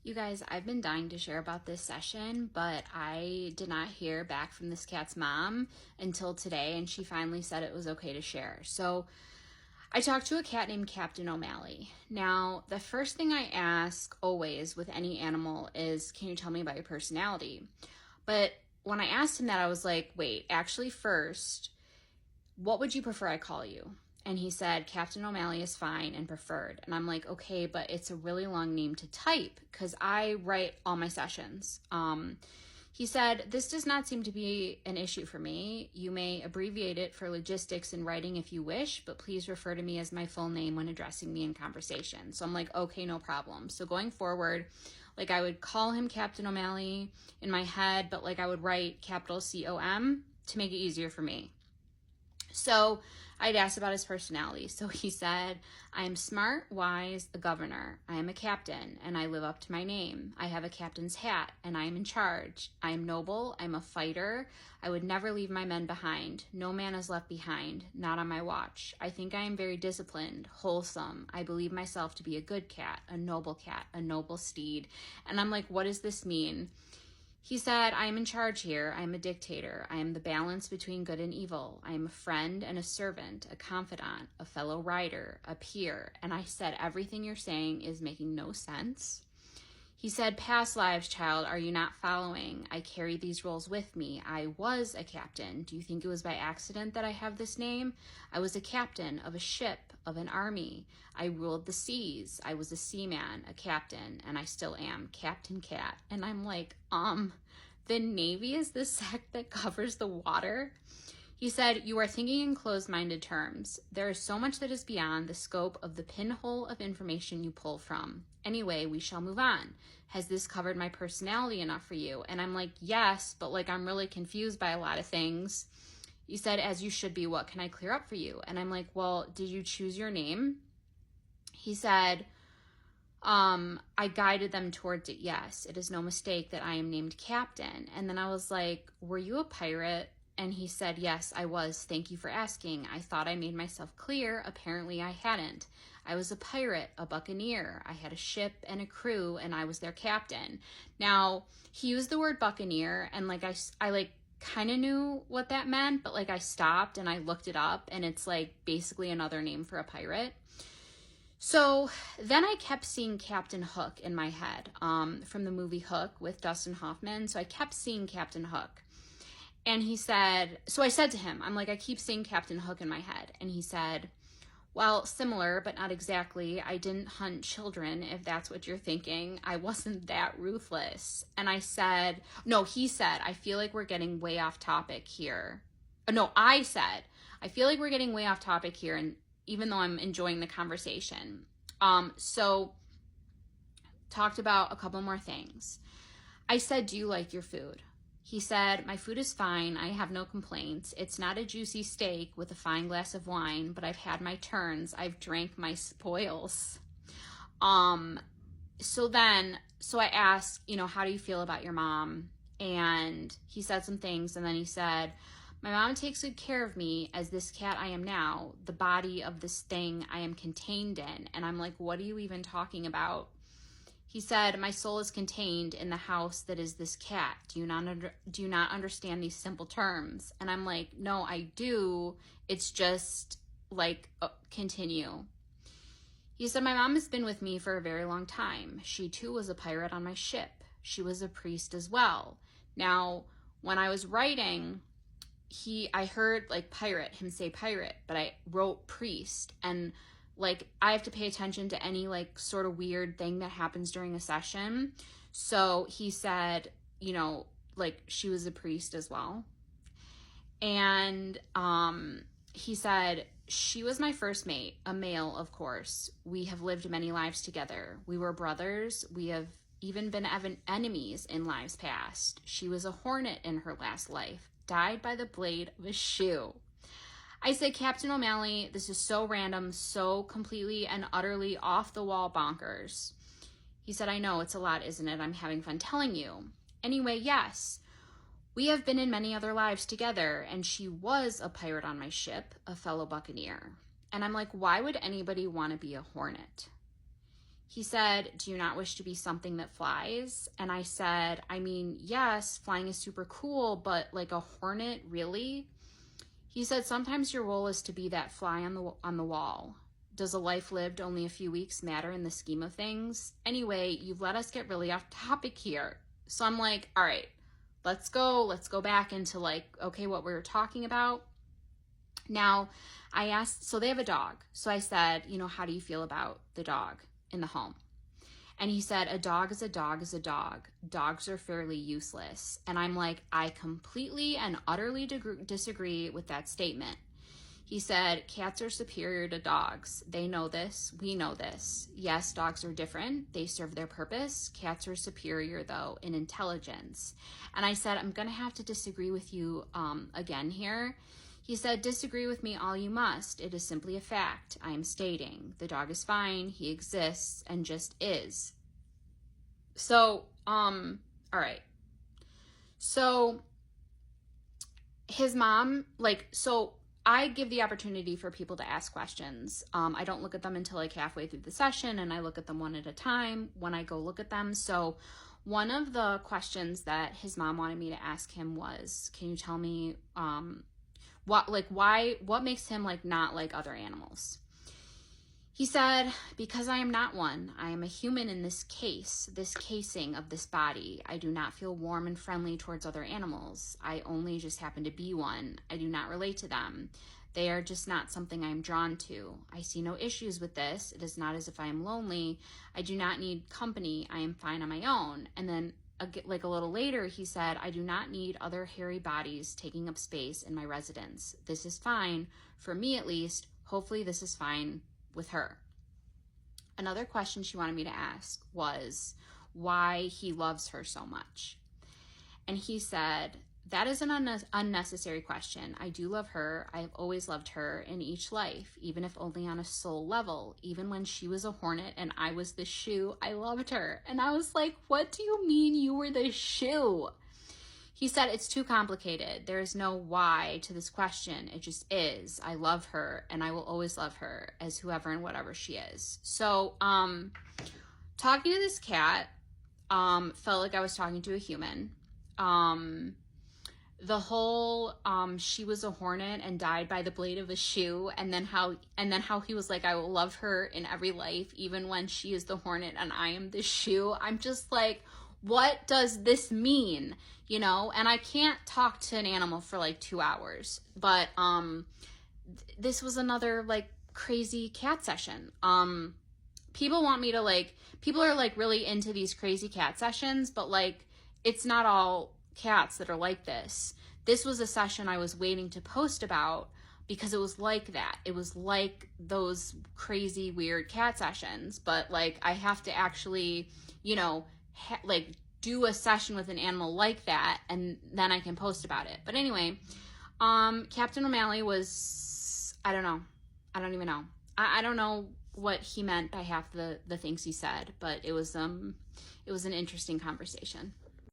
You guys, I've been dying to share about this session, but I did not hear back from this cat's mom until today, and she finally said it was okay to share. So I talked to a cat named Captain O'Malley. Now, the first thing I ask always with any animal is, can you tell me about your personality? But when I asked him that, I was like, wait, actually first, what would you prefer I call you? And he said, Captain O'Malley is fine and preferred. And I'm like, okay, but it's a really long name to type because I write all my sessions. He said, this does not seem to be an issue for me. You may abbreviate it for logistics in writing if you wish, but please refer to me as my full name when addressing me in conversation. So I'm like, okay, no problem. So going forward, like I would call him Captain O'Malley in my head, but like I would write capital C-O-M to make it easier for me. So I'd asked about his personality. So he said, I am smart, wise, a governor. I am a captain, and I live up to my name. I have a captain's hat, and I am in charge. I am noble. I'm a fighter. I would never leave my men behind. No man is left behind, not on my watch. I think I am very disciplined, wholesome. I believe myself to be a good cat, a noble steed. And I'm like, what does this mean? He said, I am in charge here. I am a dictator. I am the balance between good and evil. I am a friend and a servant, a confidant, a fellow rider, a peer. And I said, everything you're saying is making no sense. He said, past lives, child, are you not following? I carry these roles with me. I was a captain. Do you think it was by accident that I have this name? I was a captain of a ship, of an army. I ruled the seas. I was a seaman, a captain, and I still am, Captain Cat. And I'm like, the Navy is the sect that covers the water? He said, you are thinking in closed-minded terms. There is so much that is beyond the scope of the pinhole of information you pull from. Anyway, we shall move on. Has this covered my personality enough for you? And I'm like, yes, but like I'm really confused by a lot of things. He said, as you should be, what can I clear up for you? And I'm like, well, did you choose your name? He said, I guided them towards it, yes. It is no mistake that I am named Captain. And then I was like, were you a pirate? And he said, yes, I was. Thank you for asking. I thought I made myself clear. Apparently I hadn't. I was a pirate, a buccaneer. I had a ship and a crew, and I was their captain. Now, he used the word buccaneer, and like I like kind of knew what that meant, but like I stopped and I looked it up, and it's like basically another name for a pirate. So then I kept seeing Captain Hook in my head from the movie Hook with Dustin Hoffman. So I kept seeing Captain Hook. And he said, so I said to him, I'm like, I keep seeing Captain Hook in my head. And he said, well, similar, but not exactly. I didn't hunt children, if that's what you're thinking. I wasn't that ruthless. And I said, no, he said, I feel like we're getting way off topic here. No, I said, I feel like we're getting way off topic here. And even though I'm enjoying the conversation. So talked about a couple more things. I said, do you like your food? He said, my food is fine. I have no complaints. It's not a juicy steak with a fine glass of wine, but I've had my turns. I've drank my spoils. So I asked, how do you feel about your mom? And he said some things, and then he said, my mom takes good care of me as this cat I am now, the body of this thing I am contained in. And I'm like, what are you even talking about? He said, my soul is contained in the house that is this cat. Do you not understand these simple terms? And I'm like, no, I do. It's just like, continue. He said, my mom has been with me for a very long time. She too was a pirate on my ship. She was a priest as well. Now, when I was writing, I heard like him say pirate, but I wrote priest, and like I have to pay attention to any like sort of weird thing that happens during a session. So he said, like she was a priest as well. And he said, she was my first mate, a male, of course. We have lived many lives together. We were brothers. We have even been enemies in lives past. She was a hornet in her last life, died by the blade of a shoe. I said, Captain O'Malley, this is so random, so completely and utterly off the wall bonkers. He said, I know, it's a lot, isn't it? I'm having fun telling you. Anyway, yes, we have been in many other lives together, and she was a pirate on my ship, a fellow buccaneer. And I'm like, why would anybody want to be a hornet? He said, do you not wish to be something that flies? And I said, I mean, yes, flying is super cool, but like a hornet, really? He said, sometimes your role is to be that fly on the wall. Does a life lived only a few weeks matter in the scheme of things? Anyway, you've let us get really off topic here. So I'm like, all right, let's go back into like, okay, what we were talking about. Now, I asked, so they have a dog. So I said, you know, how do you feel about the dog in the home? And he said, a dog is a dog is a dog. Dogs are fairly useless. And I'm like, I completely and utterly disagree with that statement. He said, cats are superior to dogs. They know this. We know this. Yes, dogs are different. They serve their purpose. Cats are superior, though, in intelligence. And I said, I'm going to have to disagree with you again here. He said, disagree with me all you must. It is simply a fact. I am stating. The dog is fine. He exists and just is. So, all right. So, his mom, I give the opportunity for people to ask questions. I don't look at them until like halfway through the session, and I look at them one at a time when I go look at them. So one of the questions that his mom wanted me to ask him was, can you tell me what makes him like not like other animals? He said, because I am not one. I am a human in this casing of this body. I do not feel warm and friendly towards other animals. I only just happen to be one. I do not relate to them. They are just not something I am drawn to. I see no issues with this. It is not as if I am lonely. I do not need company. I am fine on my own. And then like a little later, he said, I do not need other hairy bodies taking up space in my residence. This is fine, for me at least. Hopefully this is fine with her. Another question she wanted me to ask was why he loves her so much. And he said, that is an unnecessary question. I do love her. I have always loved her in each life, even if only on a soul level. Even when she was a hornet and I was the shoe, I loved her. And I was like, what do you mean you were the shoe? He said, it's too complicated. There is no why to this question. It just is. I love her, and I will always love her as whoever and whatever she is. So, talking to this cat, felt like I was talking to a human. The whole, she was a hornet and died by the blade of a shoe, and then how he was like, I will love her in every life, even when she is the hornet and I am the shoe. I'm just like, what does this mean? You know, and I can't talk to an animal for like 2 hours, but this was another like crazy cat session. People want me to people are like really into these crazy cat sessions, but like it's not all cats that are like this. This was a session I was waiting to post about because it was like that. It was like those crazy weird cat sessions, but like I have to actually, you know, do a session with an animal like that, and then I can post about it. But anyway, Captain O'Malley was, I don't know. I don't even know. I don't know what he meant by half the things he said, but it was an interesting conversation.